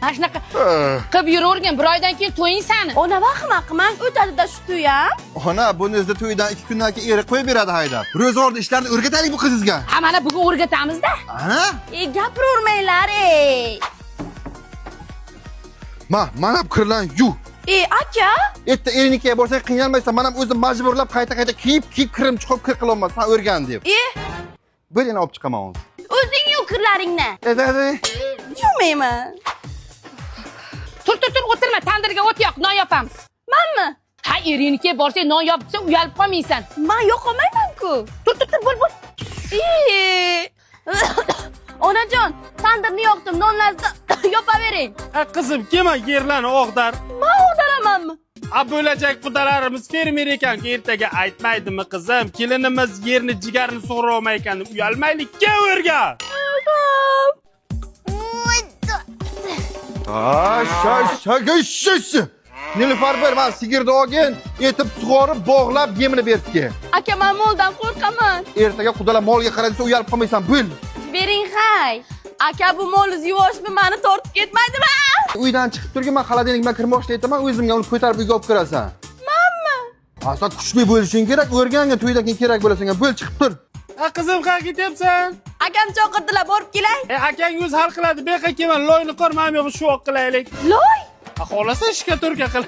Mana shunaqa qilib yuravergan, bir oydan keyin to'ying sani. Ona vahima qilmang, o'tadi-da shu to'y ham. Ona, bunizda to'ydan 2 kundan keyin eri qo'yib beradi haydab. Ro'zg'orda ishlarni o'rgataylik bu qizingizga. Ha, mana bugun o'rgatamiz-da. Ana? Gapiravermanglar, ey. Mana bu kirlan yu. Aka? Erta erinikiga borsang qiynalmaysan, men ham o'zim majburlab qayta kiyib kirim chiqib kir qilolmas, sen o'rgan deb. Bir yana olib chiqaman uni. O'zing yu kirlaringni. Yuvmayman. Tur, o'tirma, tandirga o't yoq, non yopamiz. Menmi? Ha, erinikiga borsang non yopsa, uyalib qolmaysan. Men yoqolmayman-ku. Tur, bo'l. Onajon, tandirni yoqdim, nonlarni yopavering. Qizim, kelma yerlarni og'dar. Men og'daramanmi? Bo'lajak qudalarimiz fermer ekan, ertaga aytmaydimi qizim? Kelinimiz yerni jigarni sug'ura olmay ekan, uyalmaylik, kel o'rgan. Shosh. Nilufar bir, men sigirni olgin, etib sug'orib, bog'lab, yemini beribdi. Aka, men moldan qo'rqaman. Ertaga qudalar molga qarasa, uyalib qolmaysan, bil. Bering hay. Aka, bu molingiz yuvoshmi, meni tortib ketmaydimi? Uydan chiqib turgin, men xolodilnikdan kirmoqchi aytaman, o'zimga uni ko'tarib uyga olib kirasan. Menmi? Asad kuchli bo'lishing kerak, o'rganga to'ydan keyin kerak bo'lasan, bo'l chiqib tur. Qizim, qayerga ketyapsan? Akam chaqirdilar, borib kelay. Akang o'zi hal qiladi. Bu yoqqa kelma, loyni qor, men ham shu yoqqa qilaylik. Loy? Xohlasa ishga turka qil.